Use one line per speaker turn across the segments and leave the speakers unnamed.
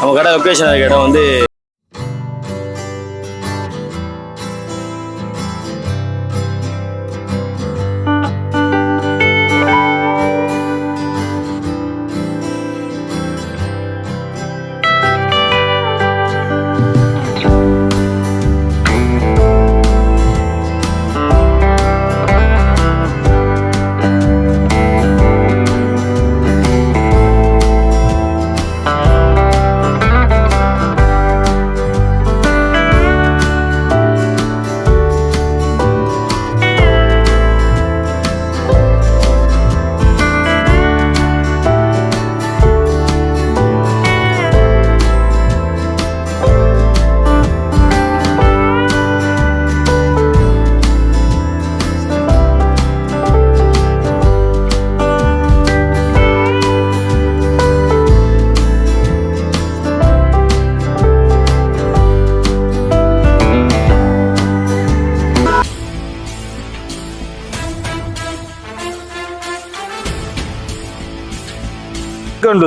நம்ம கடை லொக்கேஷன் இருக்க இடம் வந்து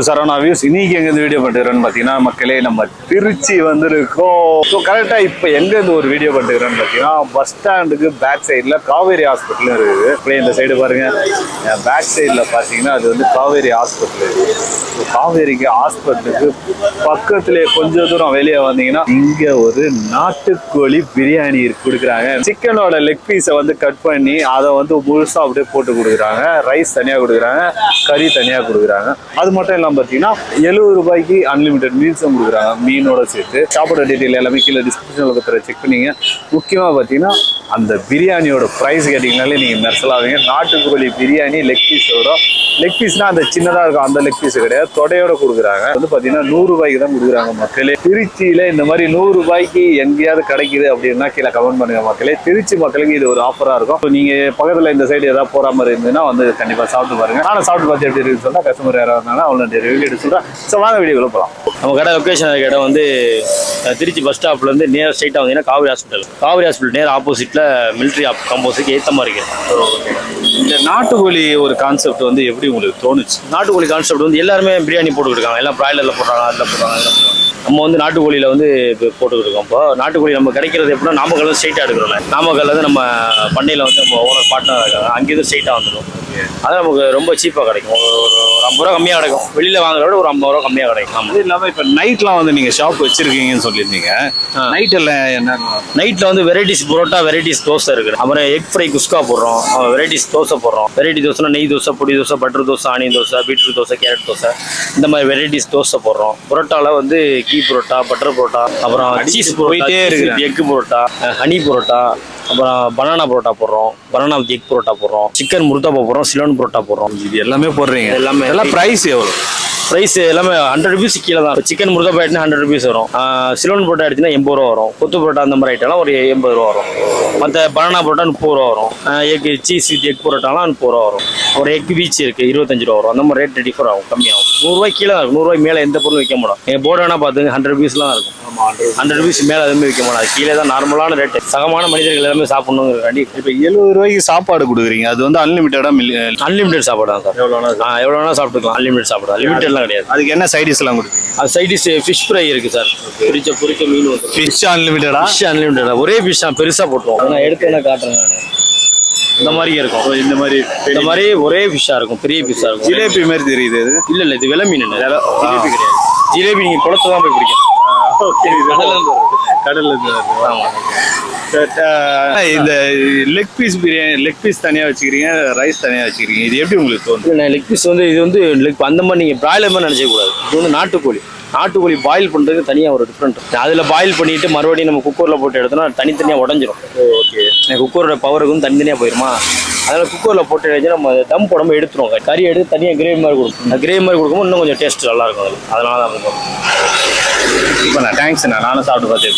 சரவணா வியூஸ். இன்னைக்கு எங்கேருந்து வீடியோ பண்ணிருக்கோன்னு பார்த்தீங்கன்னா மக்களே நம்ம திருச்சி வந்திருக்கோம். ஸோ கரெக்டாக இப்போ எங்கேருந்து ஒரு வீடியோ பண்ணிருக்கோன்னு பார்த்தீங்கன்னா பஸ் ஸ்டாண்டுக்கு பேக் சைடில் காவேரி ஹாஸ்பிட்டலும் இருக்குது. அப்படியே இந்த சைடு பாருங்க, பேக் சைடில் பார்த்தீங்கன்னா அது வந்து காவேரி ஹாஸ்பிட்டல் இருக்குது. ஸோ காவேரிக்கு ஹாஸ்பிட்டலுக்கு பக்கத்துலேயே கொஞ்சம் தூரம் வெளியே வந்தீங்கன்னா இங்கே ஒரு நாட்டுக்கோழி பிரியாணி கொடுக்குறாங்க. சிக்கனோட லெக் பீஸை வந்து கட் பண்ணி அதை வந்து முழுசாக அப்படியே போட்டு கொடுக்குறாங்க. ரைஸ் தனியாக கொடுக்குறாங்க, கறி தனியாக கொடுக்குறாங்க. அது மட்டும் இல்லாமல் பார்த்தீங்கன்னா 70 ரூபாய்க்கு அன்லிமிட்டட் மீல்ஸும் கொடுக்குறாங்க, மீனோட சேர்த்து. சாப்பாடு டீட்டெயில் எல்லாமே கீழே டிஸ்கிரிப்ஷனில் கொடுத்துற செக் பண்ணிங்க. முக்கியமாக பார்த்தீங்கன்னா அந்த பிரியாணியோட ப்ரைஸ் கேட்டிங்கனாலே நீங்கள் மெர்சலாவீங்க. நாட்டுக்கோழி பிரியாணி லெக் பீஸோட, லெக் பீஸ்னால் அந்த சின்னதாக இருக்கும் அந்த லெக் பீஸ் கிடையாது, தொடையோட கொடுக்குறாங்க. வந்து பார்த்தீங்கன்னா 100 ரூபாய்க்கு தான் கொடுக்குறாங்க மக்களே. திருச்சியில் இந்த மாதிரி 100 ரூபாய்க்கு எங்கேயாவது கிடைக்குது அப்படின்னா கீழே கமெண்ட் பண்ணுங்க மக்களே. திருச்சி மக்களுக்கு இது ஒரு ஆஃபராக இருக்கும். நீங்கள் பக்கத்தில் இந்த சைடு ஏதாவது போகிற மாதிரி இருந்ததுன்னா வந்து கண்டிப்பாக சாப்பிட்டு பாருங்க. ஆனால் சாப்பிட்டு பார்த்து எப்படி இருக்குன்னு சொன்னால் கஸ்டமர் யாராவது இருந்தாலும் அவ்வளோ ரிவ்யூ எடுத்து சொல்கிறேன். ஸோ வாங்க வீடியோக்குள்ள போகலாம். நம்ம கடை லொக்கேஷன் இருக்க இடம் வந்து திருச்சி பஸ் ஸ்டாப்லேருந்து நேர் ஸ்ட்ரைட்டாக வந்தீங்கன்னா காவேரி ஹாஸ்பிட்டல். காவேரி ஹாஸ்பிட்டல் நேர் ஆப்போசிட்டில் மிலிட்ரி காம்போஸுக்கு ஏற்ற மாதிரி இருக்குது. இந்த நாட்டுக்கோழி ஒரு கான்செப்ட் வந்து எப்படி உங்களுக்கு தோணுச்சு? நாட்டுக்கோழி கான்செப்ட் வந்து எல்லாருமே பிரியாணி போட்டுக்கிட்டு எல்லாம் பிராய்லரில் போடுறாங்க, அதில் போடுறாங்க, அதில் போடுறாங்க. நம்ம வந்து நாட்டுக்கோழியில் வந்து போட்டுக்கிட்டு இருக்கோம். இப்போ நாட்டுக்கோழி நம்ம கிடைக்கிறது எப்படின்னா நாமக்கல் வந்து ஸ்ட்ரைட்டாக எடுக்கிறோம்ல, நாமக்கல்ல வந்து நம்ம பண்ணையில் வந்து நம்ம ஓனர் பார்ட்னர் இருக்காங்க, அங்கேருந்து ஸ்ட்ரைட்டாக வந்துடும். அது நமக்கு ரொம்ப சீப்பாக கிடைக்கும். ஒரு 50 ரூபா கம்மியாக கிடைக்கும். வெளியில் வாங்குறத விட ஒரு 50 ரூபா கம்மியாக கிடைக்கும். அது இல்லாமல் இப்போ நைட்லாம் வந்து நீங்கள் ஷாப் வச்சிருக்கீங்கன்னு சொல்லியிருந்தீங்க. நைட்டில் என்ன? நைட்டில் வந்து வெரைட்டிஸ் புரோட்டா, வெரைட்டிஸ் தோசை இருக்குது. அப்புறம் எக் ஃப்ரை குஸ்கா போடுறோம், வெரைட்டிஸ் தோசை போடுறோம். வெரைட்டி தோசைனா நெய் தோசை, பொடி dosa, butter dosa, onion dosa, beetroot dosa, carrot dosa, இந்த மாதிரி வெரைட்டிஸ் தோசை போடுறோம். புரோட்டாவில் வந்து கீ புரோட்டா, பட்டர் புரோட்டா, அப்புறம் சீஸ் போயிட்டே இருக்குது, எக் புரோட்டா, ஹனி புரோட்டா, அப்புறம் பனானா புரோட்டா போடுறோம், பனானா வித் எக் புரோட்டா போடுறோம், சிக்கன் முர்தாபா போடுறோம், சிலோன் புரோட்டா போடுறோம். இது எல்லாமே போடுறீங்க? எல்லாமே. எல்லாம் ப்ரைஸ் எவ்வளோ? ப்ரைஸ் எல்லாமே 100 ருபீஸ் கீழே தான். சிக்கன் முர்தாபா ஆயிடுச்சுன்னா 100 ருபீஸ் வரும். சிலோன் புரோட்டா ஆயிடுச்சுன்னா 80 ரூபா வரும். கொத்து புரோட்டா அந்த மாதிரி ஐட்டம்லாம் ஒரு 80 ரூபா வரும். மற்ற பனானா புரோட்டா 30 ரூபா வரும். எக் சீஸ் வித் எக் புரோட்டாலாம் 30 ரூபா வரும். ஒரு எக் பீச் இருக்குது 25 ரூபா வரும். அந்த மாதிரி ரேட் டிஃபர் ஆகும், கம்மியாகும். 100 ரூபாய்க்கு கீழே இருக்கும். 100 ரூபாய்க்கு மேலே எந்த பொருளும் விற்க மாட்டோம். எங்கள் போர்டு வேணால் பார்த்துங்க, 100 ருபீஸ்லாம் இருக்கும். 100 ருபீஸ் மேலே எதுவுமே விற்க மாட்டோம். கீழே தான் நார்மலான ரேட்டு. சகமான மனிதர்கள் எல்லாமே சாப்பிடணுங்கிறக்காண்டி இப்போ 70 ரூபாய்க்கு சாப்பாடு கொடுக்குறீங்க. அது வந்து அன்லிமிட்டட் சாப்பாடு தான் சார். எவ்வளோ வேணால் சாப்பிட்டுக்கலாம். அன்லிமிட்டட் சாப்பாடு, லிமிட்டட்லாம் கிடையாது. அதுக்கு என்ன சைடிஷ்லாம் கொடுப்பீங்க? அது சைடிஷ் ஃபிஷ் ஃப்ரை இருக்குது சார். பொரிச்ச மீன் வந்து ஃபிஷ் அன்லிமிட்டடா? ஃபிஷ் அன்லிமிட்டடா. ஒரே ஃபிஷ் தான், பெருசாக போட்டுருவோம். நான் எடுத்து என்ன காட்டுறேன் நான். இந்த மாதிரி இருக்கும். இந்த மாதிரி ஒரே ஃபிஷ்ஷாக இருக்கும், பெரிய ஃபிஷ்ஷாக இருக்கும். ஜிலேபி மாதிரி தெரியுது. இது இல்லை, இது விலை மீன். ஜிலேபி கிடையாது. ஜிலேபி நீங்கள் குளத்துல தான் போய் பிடிக்கணும். கடல்ல இருந்து. ஆமாம். இந்த leg piece biryani, leg piece தனியாக வச்சுக்கிறீங்க, ரைஸ் தனியாக வச்சுக்கிறீங்க. இது எப்படி உங்களுக்கு தோணுது? லெக் பீஸ் வந்து இது வந்து லெக் அந்த மாதிரி நீங்கள் பிராய்லர் மாதிரி நினச்சக்கூடாது. இது வந்து நாட்டுக்கோழி பாயில் பண்ணுறதுக்கு தனியாக ஒரு டிஃப்ரெண்ட். அதில் பாயில் பண்ணிவிட்டு மறுபடியும் நம்ம குக்கரில் போட்டு எடுத்தோம்னா தனித்தனியாக உடஞ்சிரும். ஓகே. குக்கரோட பவருக்கு வந்து தனித்தனியாக போயிடுமா, அதில் குக்கரில் போட்டு வச்சு நம்ம தம் போடாமல் எடுத்துருவோம். கறி எடுத்து தனியாக கிரேவி மாதிரி கொடுக்கும். அந்த கிரேவி மாதிரி கொடுக்கும்போது இன்னும் கொஞ்சம் டேஸ்ட் நல்லாயிருக்கும். அதில் அதனால தான் இருக்கும். இப்போ நான் தேங்க்ஸ்ண்ணா, நானும் சாப்பிட்டு பார்த்தேன்.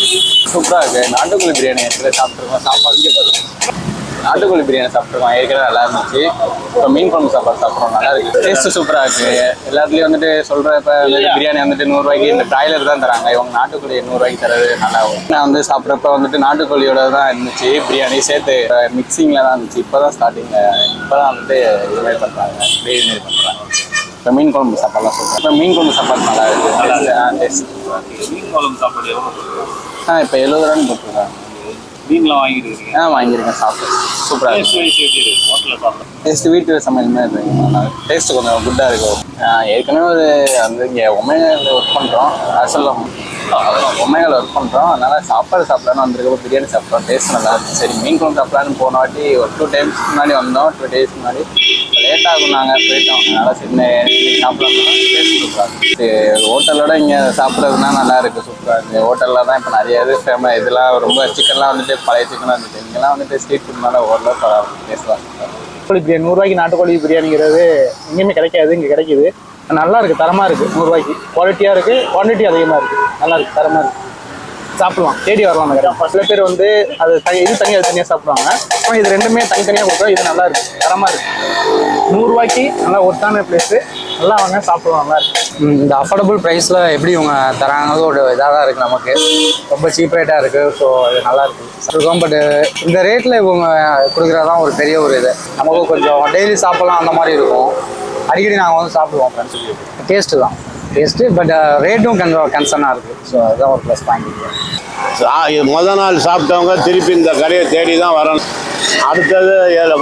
சூப்பராக இருக்குது. நாட்டுக்கோழி பிரியாணி ஏற்கனவே சாப்பிட்ருக்கோம். சாப்பாடு நாட்டுக்கோழி பிரியாணி சாப்பிட்ருக்கோம், ஏற்கனவே நல்லா இருந்துச்சு. இப்போ மீன் குழம்பு சாப்பாடு சாப்பிட்றோம், நல்லா இருக்குது. டேஸ்ட்டு சூப்பராக இருக்குது. எல்லாத்துலேயும் வந்துட்டு சொல்கிற இப்போ பிரியாணி வந்துட்டு 100 ரூபாய்க்கு இந்த பிராய்லர் தான் தராங்க. இவங்க நாட்டுக்கோழி 100 ரூபாய்க்கு தரது நல்லா இருக்கும். நான் வந்து சாப்பிட்றப்ப வந்துட்டு நாட்டுக்கோழியோட தான் இருந்துச்சு. பிரியாணி சேர்த்து மிக்சிங்கில் தான் இருந்துச்சு. இப்போ தான் ஸ்டார்டிங்கில் இப்போ தான் வந்துட்டு இதுமாதிரி பண்ணுறாங்க, கிரேவி மாரி பண்ணுறாங்க. இப்போ மீன் குழம்பு சாப்பாடுலாம் சொல்கிறேன். இப்போ மீன் குழம்பு சாப்பாடு நல்லா இருக்குது. நல்லா டேஸ்ட் சூப்பராக
மீன் குழம்பு சாப்பாடு எவ்வளோ?
இப்போ 70 ரூபான்னு போட்டுருக்காங்க.
மீன்லாம் வாங்கியிருக்கீங்க?
வாங்கியிருக்கேன், சாப்பிட்டேன். சூப்பராக இருக்கு.
ஹோட்டலில் சாப்பிட்றேன்.
டேஸ்ட் வீட்டு சமையல் மாதிரி இருக்கு. டேஸ்ட் கொஞ்சம் குட்டாக இருக்கும். ஏற்கனவே இங்கே ஒமேகாவில் ஒர்க் பண்ணுறோம். ஒமேகாவில் ஒர்க் பண்ணுறோம். அதனால் சாப்பாடு சாப்பிட்லான்னு வந்திருக்கப்போ பிரியாணி சாப்பிட்டோம். டேஸ்ட் நல்லா இருந்துச்சு. சரி மீன் குழம்பு சாப்பிட்லான்னு போன வாட்டி ஒரு 2 times முன்னாடி வந்தோம். 2 days முன்னாடி லேட் ஆகும், நாங்கள் போயிட்டோம். அதனால் சரி இன்னைக்கு சாப்பிட்லாம்னா டேஸ்ட் சூப்பராக இருக்குது. ஹோட்டலோட இங்கே சாப்பிட்றதுனா நல்லா இருக்குது, சூப்பராக இருக்குது. ஹோட்டலில் தான் இப்போ நிறைய இது ஃபேமஸ். இதெல்லாம் ரொம்ப சிக்கன்லாம் வந்துட்டு பழைய சிக்கனாக இருந்துச்சு. இங்கெல்லாம் வந்துட்டு ஸ்ட்ரீட் ஃபுட் மேலே ஓரளவு டேஸ்ட்லாம்
நாட்டுக்கோழி பிரியாணி 100 நாட்டுக்கோழி பிரியாணிங்கிறது எங்கேயுமே கிடைக்காது, இங்கே கிடைக்குது. நல்லா இருக்குது, தரமாக இருக்குது. 100 குவாலிட்டியாக இருக்குது, குவான்டிட்டி அதிகமாக இருக்குது. நல்லா இருக்குது, தரமாக இருக்குது. சாப்பிடுவான், தேடி வரலாம் அந்த கடை. சில பேர் வந்து அது இது தனியாக அது தனியாக சாப்பிடுவாங்க. ஆனால் இது ரெண்டுமே தனித்தனியாக கொடுக்குறோம். இது நல்லா இருக்குது, தரமாக இருக்குது. 100 நல்லா ஒர்த்தான பிளேஸு. நல்லா வாங்க, சாப்பிடுவாங்க, நல்லா இருக்குது.
இந்த அஃபோர்டபுள் ப்ரைஸில் எப்படி இவங்க தராங்கிறது ஒரு இதாக தான் இருக்குது. நமக்கு ரொம்ப சீப் ரேட்டாக இருக்குது. ஸோ அது நல்லா இருக்குது. பட் இந்த ரேட்டில் இவங்க கொடுக்குறதான் ஒரு பெரிய ஒரு இது. நமக்கு கொஞ்சம் டெய்லி சாப்பிட்லாம் அந்த மாதிரி இருக்கும். அடிக்கடி நாங்கள் வந்து சாப்பிடுவோம் ஃப்ரெண்ட்ஸ். டேஸ்ட்டு தான் டேஸ்ட்டு, பட் ரேட்டும் கொஞ்சம் கன்சர்னாக இருக்குது. ஸோ அதுதான் ஒரு ப்ளஸ் பாயிண்ட்.
முத நாள் சாப்பிட்டவங்க திருப்பி இந்த கடையை தேடி தான் வரணும். அடுத்தது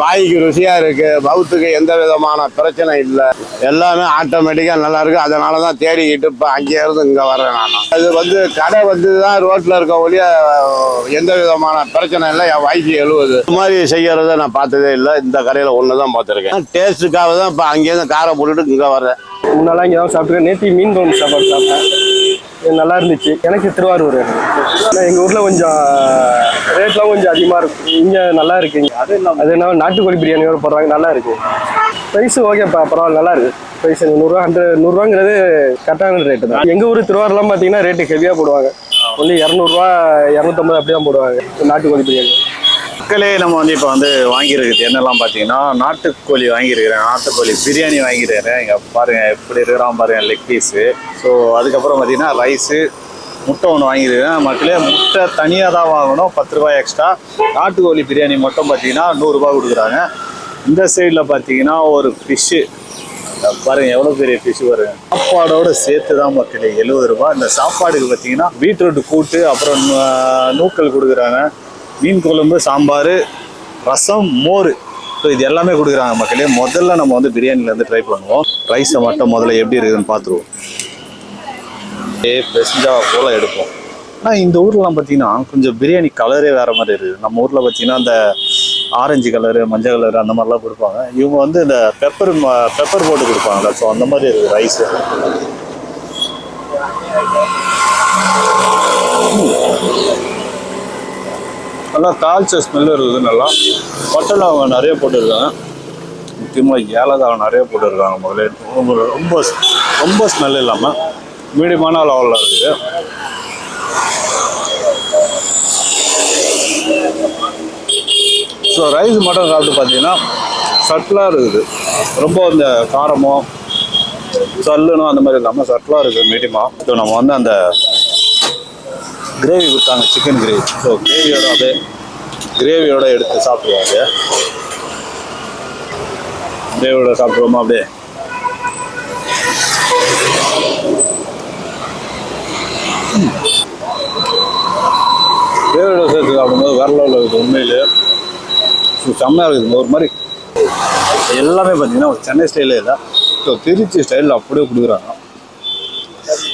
வாய்க்கு ருசியாக இருக்குது, மவுத்துக்கு எந்த விதமான பிரச்சனை இல்லை, எல்லாமே ஆட்டோமேட்டிக்காக நல்லா இருக்குது. அதனால தான் தேடிக்கிட்டு இப்போ அங்கேயே இருந்து இங்கே வரேன் நான். அது வந்து கடை வந்து தான் ரோட்டில் இருக்க ஒழிய எந்த விதமான பிரச்சனை இல்லை. என் வாய்க்கு 70 இது மாதிரி செய்கிறத நான் பார்த்ததே இல்லை. இந்த கடையில் ஒன்று தான் பார்த்துருக்கேன். டேஸ்ட்டுக்காக தான் இப்போ அங்கேருந்து காரை போட்டுட்டு இங்கே வரேன்.
முன்னாலாம் இங்கே தான் சாப்பிட்டுருக்கேன். நேற்று மீன் குழம்பு சாப்பாடு சாப்பிட்டேன், நல்லா இருந்துச்சு. எனக்கு திருவாரூர். ஆனால் எங்கள் ஊரில் கொஞ்சம் ரேட்லாம் கொஞ்சம் அதிகமாக இருக்கும். இங்கே நல்லா இருக்குங்க. அது என்ன நாட்டுக்கோழி பிரியாணியோட போடுறாங்க, நல்லா இருக்குது. ப்ரைஸு ஓகேப்பா, பரவாயில்ல, நல்லா இருக்குது. ப்ரைஸ் 100 கரெக்டான ரேட்டு தான். எங்கள் ஊர் திருவாரூர்லாம் பார்த்தீங்கன்னா ரேட்டு ஹெவியாக போடுவாங்க. ஒன்லி 200 250 அப்படி தான் போடுவாங்க நாட்டுக்கோழி பிரியாணி.
மக்களே நம்ம வந்து இப்போ வந்து வாங்கியிருக்குது என்னெல்லாம் பார்த்தீங்கன்னா, நாட்டுக்கோழி வாங்கியிருக்கிறேன், நாட்டுக்கோழி பிரியாணி வாங்கியிருக்கிறேன். இங்கே பாருங்கள் எப்படி இருக்கிறான் பாருங்கள், லெக் பீஸு. ஸோ அதுக்கப்புறம் பார்த்தீங்கன்னா ரைஸு, முட்டை ஒன்று வாங்கியிருக்கிறேன். மக்களே முட்டை தனியாக தான் வாங்கணும், 10 ரூபாய் எக்ஸ்ட்ரா. நாட்டுக்கோழி பிரியாணி மட்டும் பார்த்தீங்கன்னா 100 ரூபாய் கொடுக்குறாங்க. இந்த சைடில் பார்த்தீங்கன்னா ஒரு ஃபிஷ்ஷு பாருங்கள், எவ்வளோ பெரிய ஃபிஷ் பாருங்க. சாப்பாடோடு சேர்த்து தான் மக்களே 70 ரூபாய். இந்த சாப்பாடுக்கு பார்த்தீங்கன்னா பீட்ரூட் கூட்டு, அப்புறம் நூக்கல் கொடுக்குறாங்க, மீன் குழம்பு, சாம்பார், ரசம், மோர். ஸோ இது எல்லாமே கொடுக்குறாங்க மக்களே. முதல்ல நம்ம வந்து பிரியாணிலேருந்து ட்ரை பண்ணுவோம். ரைஸை மட்டும் முதல்ல எப்படி இருக்குதுன்னு பார்த்துருவோம். பெஸ்ட்டாக போல் எடுப்போம். ஆனால் இந்த ஊர்லாம் பார்த்தீங்கன்னா கொஞ்சம் பிரியாணி கலரே வேறு மாதிரி இருக்குது. நம்ம ஊரில் பார்த்தீங்கன்னா அந்த ஆரஞ்சு கலரு, மஞ்சள் கலரு அந்த மாதிரிலாம் கொடுப்பாங்க. இவங்க வந்து இந்த பெப்பர் போட்டு கொடுப்பாங்கல்ல, ஸோ அந்த மாதிரி இருக்குது ரைஸு. நல்லா தாழ்ச்ச ஸ்மெல்லு இருக்குது. நல்லா பட்டை அவங்க நிறைய போட்டுருக்காங்க. முக்கியமாக ஏலக்காய் நிறைய போட்டுருக்காங்க. முதல்ல ரொம்ப ரொம்ப ஸ்மெல் இல்லாமல் மீடியமான லெவலில் இருக்குது. ஸோ ரைஸ் மட்டும் சாப்பிட்டு பார்த்தீங்கன்னா சட்டிலாக இருக்குது. ரொம்ப இந்த காரமோ சல்லுனோ அந்த மாதிரி இல்லாமல் சட்டிலாக இருக்குது மீடியமாக. ஸோ நம்ம வந்து அந்த கிரேவி கொடுத்தாங்க, சிக்கன் கிரேவி. ஸோ கிரேவியோட அப்படியே கிரேவியோட எடுத்து சாப்பிடுவாங்க. கிரேவியோட சாப்பிடுவோமா அப்படியே. கிரேவியோட சேர்த்து சாப்பிடும்போது வேற லெவலில் இருக்குது உண்மையிலே. செம்மையாக இருக்குது. ஒரு மாதிரி எல்லாமே பார்த்தீங்கன்னா ஒரு சென்னை ஸ்டைலே இல்லை, ஸோ திருச்சி ஸ்டைலில் அப்படியே கொடுக்குறாங்க.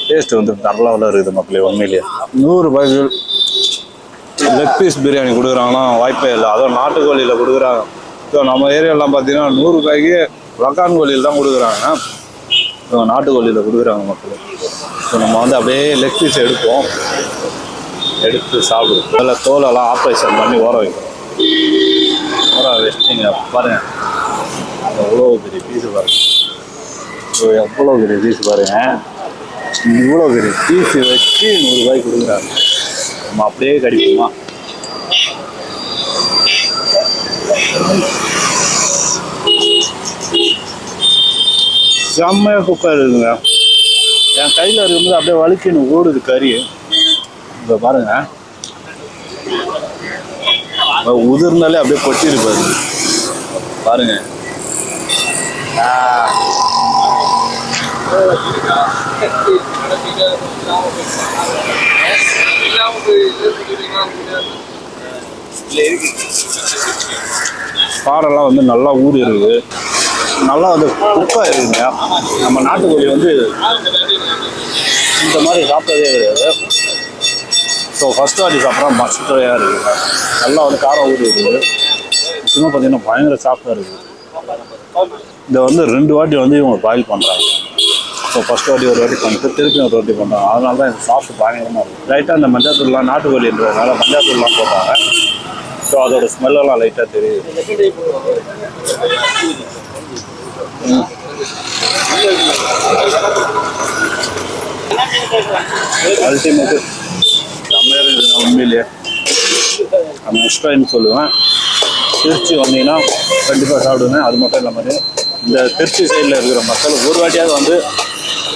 டேஸ்ட் வந்து வேற லெவலில் இருக்குது மக்களே உண்மையிலேயே. 100 ரூபாய்க்கு லெக் பீஸ் பிரியாணி கொடுக்குறாங்கன்னா வாய்ப்பே இல்லை. அதுவும் நாட்டுக்கோழியில் கொடுக்குறாங்க. ஸோ நம்ம ஏரியாலாம் பார்த்தீங்கன்னா 100 ரூபாய்க்கு லக்கான் கோழியில் தான் கொடுக்குறாங்க. ஸோ நாட்டுக்கோழியில் கொடுக்குறாங்க மக்கள். ஸோ நம்ம வந்து அப்படியே லெக் பீஸ் எடுப்போம், எடுத்து சாப்பிடுவோம். அதில் தோலெல்லாம் ஆப்ரேஷன் பண்ணி ஓர வைக்கிறோம். ஓர வச்சிட்டிங்க பாருங்கள், எவ்வளோ பெரிய பீஸு பாருங்கள். ஸோ எவ்வளோ பெரிய பீஸ் பாருங்கள். இவ்வளோ பெரிய பீஸு வச்சு 100 ரூபாய்க்கு கொடுக்குறாங்க. நம்ம அப்படியே கடிப்போமா. செம்மையாக குக்கர் இருக்குங்க. என் கையில் இருக்கும்போது அப்படியே வலிக்கணும் ஓடுது கறி. இப்போ பாருங்க, உதிர்ந்தாலே அப்படியே கொட்டிருப்பாரு பாருங்க. காரெல்லாம் வந்து நல்லா ஊறி இருக்குது, நல்லா வந்து குக்காக இருக்குங்க. நம்ம நாட்டுக்கோழி வந்து இந்த மாதிரி சாப்பிட்டதே கிடையாது. ஸோ ஃபஸ்ட் வாட்டி சாப்பிட்றா மஸ்டாக இருக்குது. நல்லா வந்து காரம் ஊறி இருக்குது. சும்மா பார்த்தீங்கன்னா பயங்கர சாஃப்டாக இருக்குது. இதை வந்து 2 வாட்டி வந்து இவங்க பாயில் பண்ணுறாங்க. ஸோ ஃபஸ்ட் வாட்டி ஒரு வாட்டி பண்ணிட்டு திருப்பி ஒரு வாட்டி பண்ணுறாங்க. அதனால தான் இந்த சாஃப்ட் பயங்கரமாக இருக்குது. லைட்டாக அந்த மஞ்சாத்தூள்லாம் நாட்டுக்கோழின்றதுனால மஞ்சாத்தூள்லாம் போடுறாங்க. ஸோ அதோட ஸ்மெல்லெல்லாம் லைட்டாக தெரியுது. அல்டிமேட்டு செம்மையாக இருக்குது உண்மையிலேயே. நான் முஸ்டாயின்னு சொல்லுவேன். திருச்சி வந்தீங்கன்னா கண்டிப்பாக சாப்பிடுவேன். அது மட்டும் இல்லாமல் இந்த திருச்சி சைடில் இருக்கிற மக்கள் ஒரு வாட்டியாவது வந்து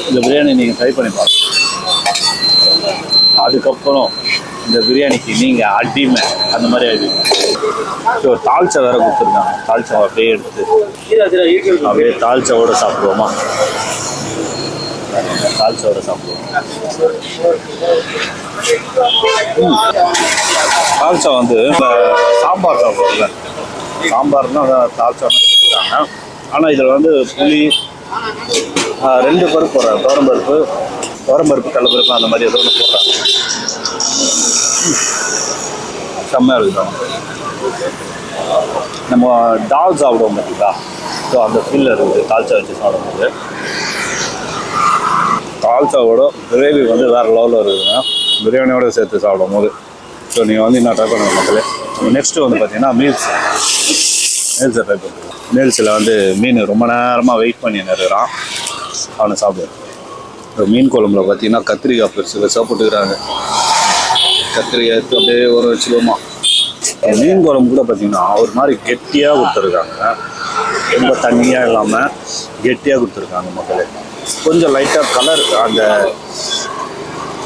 இந்த பிரியாணி நீங்கள் ட்ரை பண்ணி பாருங்கள். அதுக்கப்புறம் இந்த பிரியாணிக்கு நீங்கள் அடிமை அந்த மாதிரி ஆகிடுங்க. ஸோ தால்ச்சா வேறு கொடுத்துருக்காங்க. தால்ச்சா அப்படியே எடுத்து அப்படியே தால்ச்சாவோட சாப்பிடுவோமா? தால்ச்சாவோட சாப்பிடுவோம். தால்ச்சா வந்து இந்த சாம்பார் சாப்பிடுவோம்ல, சாம்பார்னா தால்ச்சா கொடுக்குறாங்க. ஆனால் இதில் வந்து புளி 2 பருப்பு போடுறாங்க. துவரம்பருப்பு கடலப்பருப்பு அந்த மாதிரி ஏதோ ஒன்று போடுறாங்க. செம்மையாக இருக்குதான். நம்ம டால் சாப்பிடுவோம் பார்த்தீங்களா? ஸோ அந்த ஃபீல்டில் இருக்குது தால்ச்சா வச்சு சாப்பிடும்போது. தால்ச்சாவோட கிரேவி வந்து வேறு லெவலில் இருக்குதுங்க பிரியாணியோட சேர்த்து சாப்பிடும் போது. ஸோ நீங்கள் வந்து என்ன ட்ரை பண்ணுங்க மக்களே. நெக்ஸ்ட்டு வந்து பார்த்தீங்கன்னா மீல்ஸை ட்ரை பண்ணுறோம். மீல்ஸில் வந்து மீன் ரொம்ப நேரமாக வெயிட் பண்ணி நிறுறான், அவனை சாப்பிடுவேன். இப்போ மீன் குழம்புல பார்த்தீங்கன்னா கத்திரிக்காய் பெருசாக போட்டுக்கிறாங்க. கத்திரிக்காய் எடுத்து அப்படியே ஒரு வச்சுருவோமா. மீன் குழம்பு கூட பார்த்தீங்கன்னா ஒரு மாதிரி கெட்டியாக கொடுத்துருக்காங்க. ரொம்ப தண்ணியாக இல்லாமல் கெட்டியாக கொடுத்துருக்காங்க மக்களே. கொஞ்சம் லைட்டாக கலர், அந்த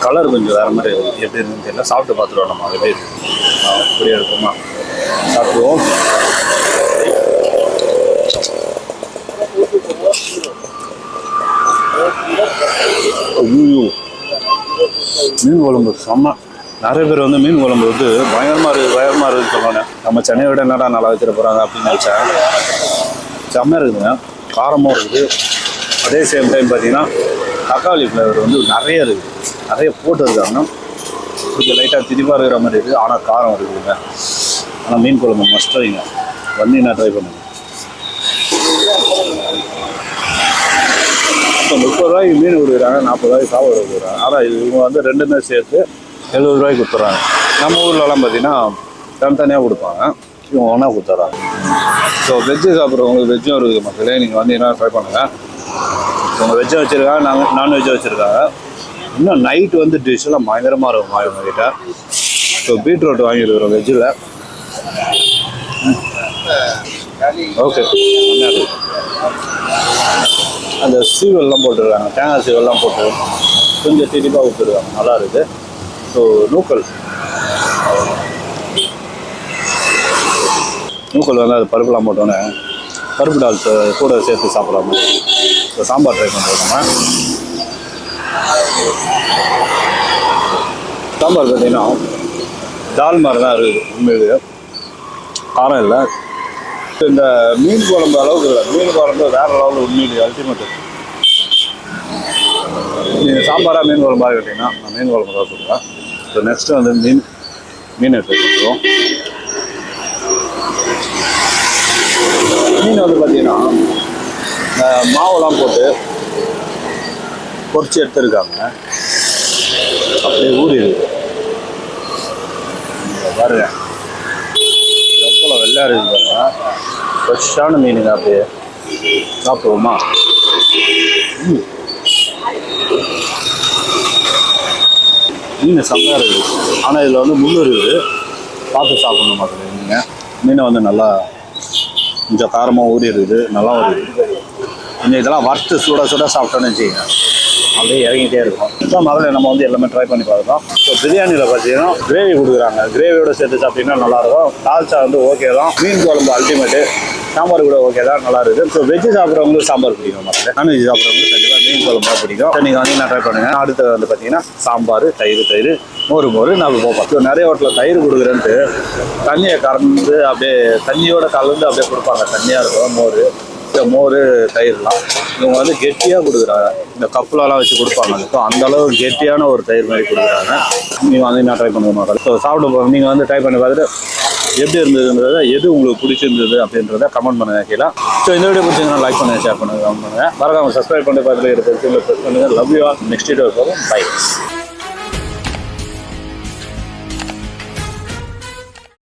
கலர் கொஞ்சம் வேறு மாதிரி எப்படி இருக்குன்னு தெரியல. சாப்பிட்டு பார்த்துருவோம் நம்ம எப்படி இருக்கு. அப்படியே இருக்குமா சாப்பிடுவோம். மீன் குழம்பு செம்ம. நிறைய பேர் வந்து மீன் குழம்பு வந்து பயங்கரமாக இருக்குன்னு சொல்லுவாங்க. நம்ம சென்னையை விட என்னடா நல்லா வச்சுட்டு போகிறாங்க அப்படின்னு நினச்சேன். செம்மையாக இருக்குதுங்க, காரமாக இருக்குது. அதே சேம் டைம் பார்த்தீங்கன்னா தக்காளி ஃப்ளேவர் வந்து நிறைய இருக்குது, நிறைய போட்டு இருக்காங்க. கொஞ்சம் லைட்டாக திரிவாக இருக்கிற மாதிரி இருக்குது, ஆனால் காரம் இருக்குதுங்க. ஆனால் மீன் குழம்பு மஸ்ட் வைங்க, வந்து நான் ட்ரை பண்ணுங்க. இப்போ 30 ரூபாய்க்கு மீன் கொடுக்குறாங்க, 40 ரூபாய்க்கு சாப்பாடு கொடுக்குறாங்க. ஆனால் இவங்க வந்து 2மே சேர்த்து 70 ரூபாய்க்கு கொடுத்துட்றாங்க. நம்ம ஊர்லலாம் பார்த்தீங்கன்னா தனித்தனியாக கொடுப்பாங்க, இவங்க ஒன்றா கொடுத்துட்றாங்க. ஸோ வெஜ்ஜு சாப்பிட்றவங்களுக்கு வெஜ்ஜும் இருக்குது மக்களே. நீங்கள் வந்து என்ன ட்ரை பண்ணுங்கள். இவங்க வெஜ்ஜை வச்சுருக்காங்க, நான்வெஜ்ஜை வச்சுருக்காங்க. இன்னும் நைட்டு வந்து டிஷ்ஷெல்லாம் பயங்கரமாக இருக்கும் இவங்ககிட்ட. ஸோ பீட்ரூட் வாங்கியிருக்கிறோம் வெஜ்ஜில். ஓகே, அந்த சீவெல்லாம் போட்டுருக்காங்க, தேங்காய் சீவெல்லாம் போட்டு கொஞ்சம் திரிப்பாக ஊற்றிருக்காங்க, நல்லா இருக்குது. ஸோ நூக்கல் வந்து அது பருப்புலாம் போட்டோன்னே பருப்பு டால் கூட சேர்த்து சாப்பிட்றாங்க. ஸோ சாம்பார் ட்ரை பண்ணுறோம் நம்ம. சாம்பார் பார்த்தீங்கன்னா தால் மாதிரி தான் இருக்குது உண்மையிலேயே, காரம் இல்லை. இந்த மீன் குழம்பு அளவுக்கு இல்லை, மீன் குழம்பு வேறு லெவலில் உண்மையிலேயே அல்டிமேட்டு. நீங்கள் சாம்பாராக மீன் குழம்பாக கேட்டிங்கன்னா நான் மீன் குழம்பு தான் சொல்லுவேன். ஸோ நெக்ஸ்ட்டு வந்து மீன் எடுத்து வச்சுருவோம். மீன் வந்து பார்த்தீங்கன்னா மாவெல்லாம் போட்டு பொரிச்சு எடுத்துருக்காங்க, அப்படியே ஊறிடுது பாருங்க, எவ்வளோ வெள்ளையாக இருக்குது பாருங்க. ஃப்ரெஷ்ஷான மீனுங்க, அப்படியே சாப்பிடுவோமா? மீன் செம்மையாக இருக்குது, ஆனால் இதில் வந்து முள் இருக்குது, பார்த்து சாப்பிடணும் மாதிரி. நீங்கள் மீனை வந்து நல்லா கொஞ்சம் காரமாக ஊறி இருக்குது, நல்லா இருக்குது. கொஞ்சம் இதெல்லாம் வறுத்து சுட சாப்பிட்டோன்னு வச்சுக்கோங்க, அப்படியே இறங்கிட்டே இருக்கும். இதான் முதல்ல நம்ம வந்து எல்லாமே ட்ரை பண்ணி பார்க்கலாம். ஸோ பிரியாணியில் பார்த்தீங்கன்னா கிரேவி கொடுக்குறாங்க, கிரேவியோட சேர்த்து சாப்பிட்டீங்கன்னா நல்லாயிருக்கும். தால்ச்சா வந்து ஓகே தான். மீன் குழம்பு அல்டிமேட்டு. சாம்பார் கூட ஓகே தான், நல்லா இருக்குது. ஸோ வெஜ்ஜு சாப்பிட்றவங்களுக்கு சாம்பார் பிடிக்கும், மக்கள் நான்வெஜ் சாப்பிட்றவங்களுக்கு கண்டிப்பாக மீன் குழம்பு தான் பிடிக்கும். ஸோ நீங்கள் வந்து நான் ட்ரை பண்ணுங்க. அடுத்து வந்து பார்த்தீங்கன்னா சாம்பார், தயிர், மோர் நம்ம போப்போம். ஸோ நிறைய ஹோட்டலில் தயிர் கொடுக்குறேன்ட்டு தண்ணியை கறந்து அப்படியே தண்ணியோட கலந்து அப்படியே கொடுப்பாங்க, தண்ணியாக இருக்கும் மோர். மோர் தயிர்லாம் இவங்க வந்து கெட்டியாக கொடுக்குறாங்க, இந்த கப்புலலாம் வச்சு கொடுப்பாங்க. ஸோ அந்தளவு கெட்டியான ஒரு தயிர் மாதிரி கொடுக்குறாங்க. நீங்கள் வந்து நான் ட்ரை பண்ணுவோம். ஸோ சாப்பிட நீங்கள் வந்து ட்ரை பண்ணி பார்த்துட்டு எப்படி இருந்ததுன்றதை, எது உங்களுக்கு பிடிச்சிருந்தது அப்படின்றத கமெண்ட் பண்ணுங்க கீழே. ஸோ இந்த வீடியோ பிடிச்சிங்கன்னா லைக் பண்ணுங்க, ஷேர் பண்ணுங்க, கமெண்ட் பண்ணுங்க. மறக்காம சப்ஸ்கிரைப் பண்ணி பார்த்துட்டு பண்ணுங்க. Love you all. Next video போகும். பை.